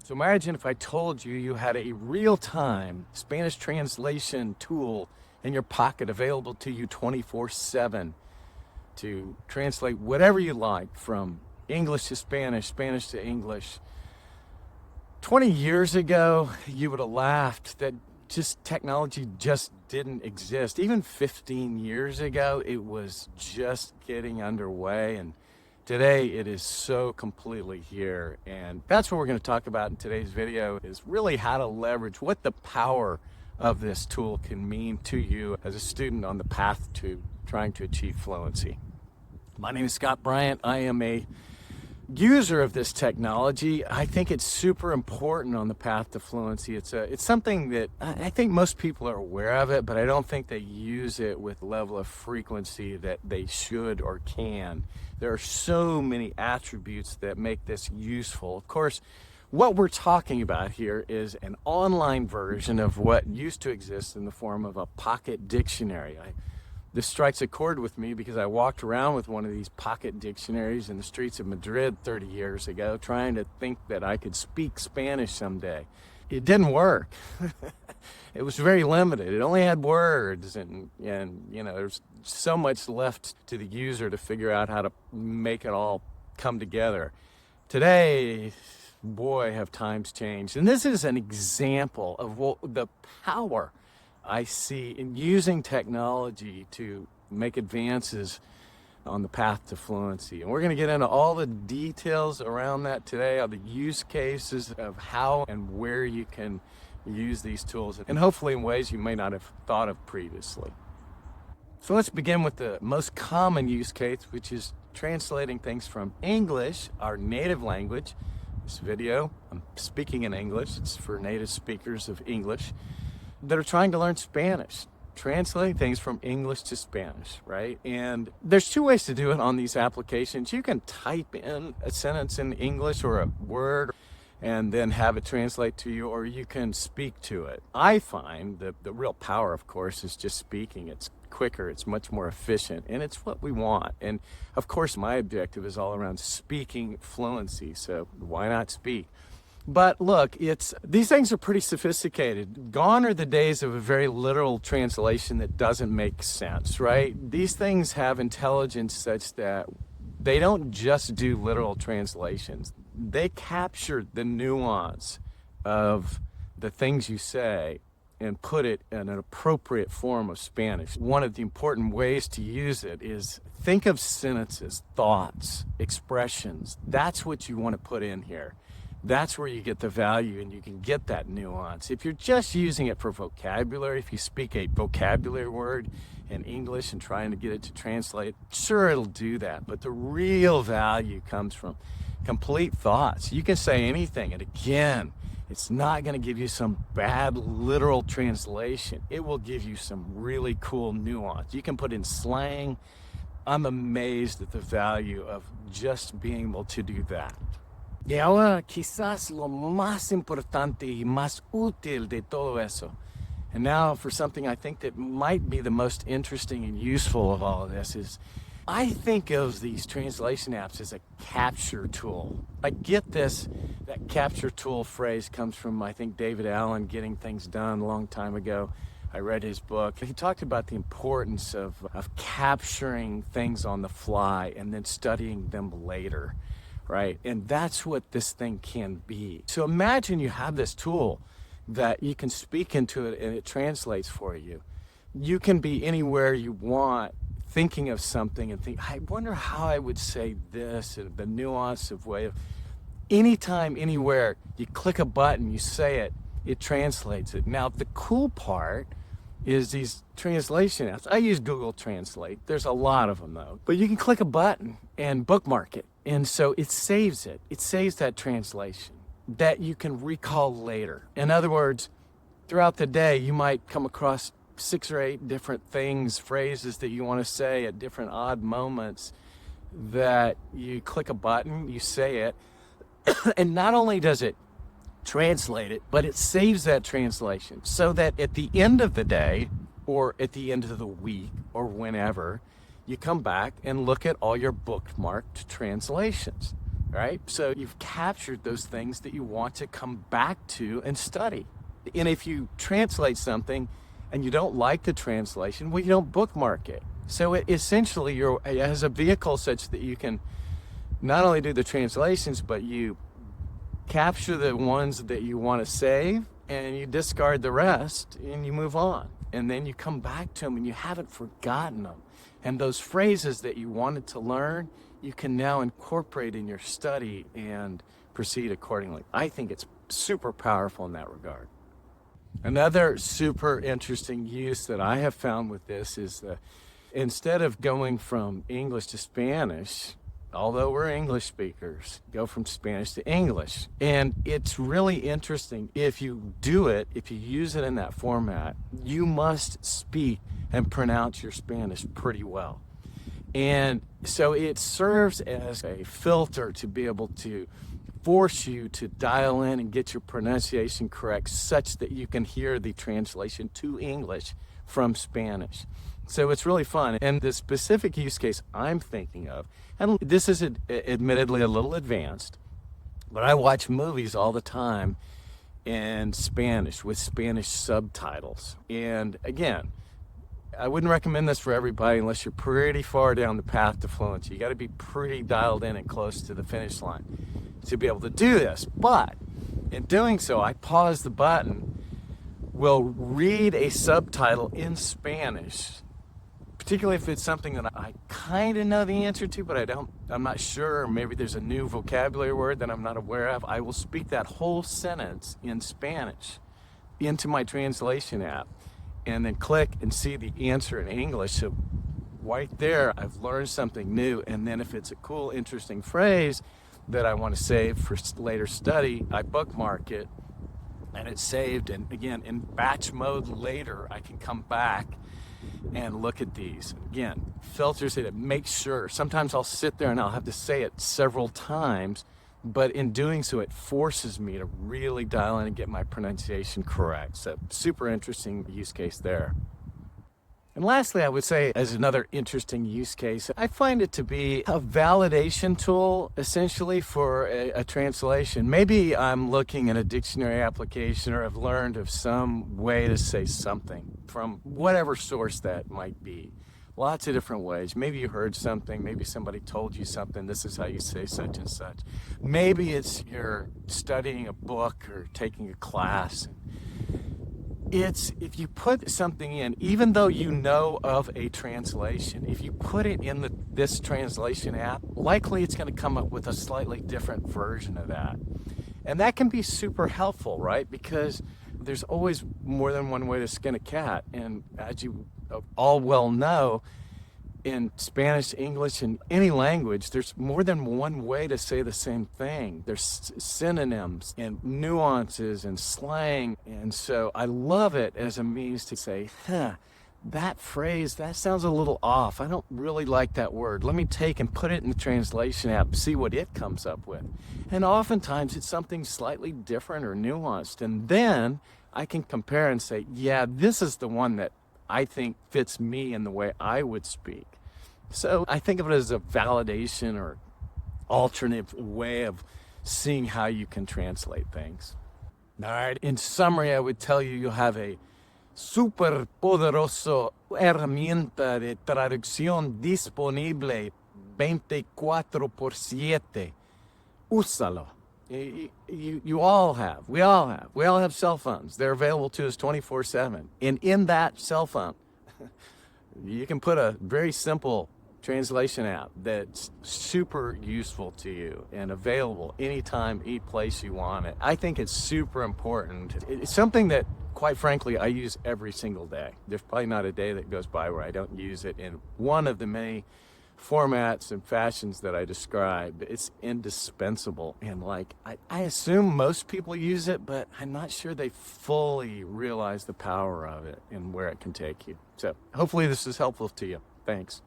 So imagine if I told you you had a real-time Spanish translation tool in your pocket available to you 24/7 to translate whatever you like from English to Spanish, Spanish to English. 20 years ago, you would have laughed that just technology just didn't exist. Even 15 years ago, it was just getting underway, and today it is so completely here. And that's what we're going to talk about in today's video, is really how to leverage what the power of this tool can mean to you as a student on the path to trying to achieve fluency. My name is Scott Bryant. I am a user of this technology. I think it's super important on the path to fluency. It's something that I think most people are aware of it, but I don't think they use it with the level of frequency that they should or can. There are so many attributes that make this useful. Of course, what we're talking about here is an online version of what used to exist in the form of a pocket dictionary. This strikes a chord with me because I walked around with one of these pocket dictionaries in the streets of Madrid 30 years ago, trying to think that I could speak Spanish someday. It didn't work. It was very limited. It only had words, and you know, there's so much left to the user to figure out how to make it all come together. Today, boy, have times changed. And this is an example of the power I see in using technology to make advances on the path to fluency. And we're going to get into all the details around that today, all the use cases of how and where you can use these tools, and hopefully in ways you may not have thought of previously. So let's begin with the most common use case, which is translating things from English, our native language. This video, I'm speaking in English. It's for native speakers of English that are trying to learn Spanish, translating things from English to Spanish, right? And there's two ways to do it on these applications. You can type in a sentence in English or a word and then have it translate to you, or you can speak to it. I find that the real power, of course, is just speaking. It's quicker, it's much more efficient, and it's what we want. And of course, my objective is all around speaking fluency, so why not speak? But look, these things are pretty sophisticated. Gone are the days of a very literal translation that doesn't make sense, right? These things have intelligence such that they don't just do literal translations. They capture the nuance of the things you say and put it in an appropriate form of Spanish. One of the important ways to use it is think of sentences, thoughts, expressions. That's what you want to put in here. That's where you get the value, and you can get that nuance. If you're just using it for vocabulary, if you speak a vocabulary word in English and trying to get it to translate, sure, it'll do that. But the real value comes from complete thoughts. You can say anything, and again, it's not going to give you some bad literal translation. It will give you some really cool nuance. You can put in slang. I'm amazed at the value of just being able to do that. Y ahora quizás lo más importante y más útil de todo eso. And now for something I think that might be the most interesting and useful of all of this is, I think of these translation apps as a capture tool. I get this, that capture tool phrase comes from, I think, David Allen, Getting Things Done, a long time ago. I read his book. He talked about the importance of capturing things on the fly and then studying them later. Right? And that's what this thing can be. So imagine you have this tool that you can speak into it and it translates for you. You can be anywhere you want, thinking of something and think, I wonder how I would say this, and the nuance of way of anytime, anywhere. You click a button, you say it, it translates it. Now, the cool part is these translation apps. I use Google Translate. There's a lot of them though. But you can click a button and bookmark it. And so it saves it. It saves that translation that you can recall later. In other words, throughout the day, you might come across 6 or 8 different things, phrases that you want to say at different odd moments that you click a button, you say it, and not only does it translate it, but it saves that translation so that at the end of the day or at the end of the week or whenever, you come back and look at all your bookmarked translations. right? So you've captured those things that you want to come back to and study. And if you translate something and you don't like the translation, well, you don't bookmark it. So it essentially it has a vehicle such that you can not only do the translations, but you capture the ones that you want to save and you discard the rest and you move on. And then you come back to them and you haven't forgotten them. And those phrases that you wanted to learn, you can now incorporate in your study and proceed accordingly. I think it's super powerful in that regard. Another super interesting use that I have found with this is instead of going from English to Spanish, although we're English speakers, go from Spanish to English. And it's really interesting. If you do it, if you use it in that format, you must speak and pronounce your Spanish pretty well. And so it serves as a filter to be able to force you to dial in and get your pronunciation correct such that you can hear the translation to English from Spanish. So it's really fun. And the specific use case I'm thinking of, and this is admittedly a little advanced, but I watch movies all the time in Spanish with Spanish subtitles. And again, I wouldn't recommend this for everybody unless you're pretty far down the path to fluency. You got to be pretty dialed in and close to the finish line to be able to do this. But in doing so, I pause the button, will read a subtitle in Spanish, particularly if it's something that I kind of know the answer to, but I'm not sure, or maybe there's a new vocabulary word that I'm not aware of. I will speak that whole sentence in Spanish into my translation app and then click and see the answer in English. So right there, I've learned something new. And then if it's a cool, interesting phrase that I want to save for later study, I bookmark it and it's saved. And again, in batch mode later, I can come back and look at these. Again, filters it, make sure. Sometimes I'll sit there and I'll have to say it several times, but in doing so, it forces me to really dial in and get my pronunciation correct. So super interesting use case there. And lastly, I would say as another interesting use case, I find it to be a validation tool essentially for a translation. Maybe I'm looking at a dictionary application or I've learned of some way to say something from whatever source that might be. Lots of different ways. Maybe you heard something, maybe somebody told you something, this is how you say such and such. Maybe it's you're studying a book or taking a class. It's if you put something in, even though you know of a translation, if you put it in this translation app, likely it's going to come up with a slightly different version of that. And that can be super helpful, right? Because there's always more than one way to skin a cat. And as you all well know, in Spanish, English, and any language, there's more than one way to say the same thing. There's synonyms and nuances and slang. And so I love it as a means to say, that phrase, that sounds a little off. I don't really like that word. Let me take and put it in the translation app, see what it comes up with. And oftentimes it's something slightly different or nuanced. And then I can compare and say, yeah, this is the one that I think fits me in the way I would speak. So I think of it as a validation or alternate way of seeing how you can translate things. All right. In summary, I would tell you have a super poderoso herramienta de traducción disponible 24/7. Úsalo. You all have. We all have. We all have cell phones. They're available to us 24/7. And in that cell phone, you can put a very simple translation app that's super useful to you and available anytime, any place you want it. I think it's super important. It's something that, quite frankly, I use every single day. There's probably not a day that goes by where I don't use it in one of the many formats and fashions that I described. It's indispensable. And I assume most people use it, but I'm not sure they fully realize the power of it and where it can take you. So hopefully this is helpful to you. Thanks.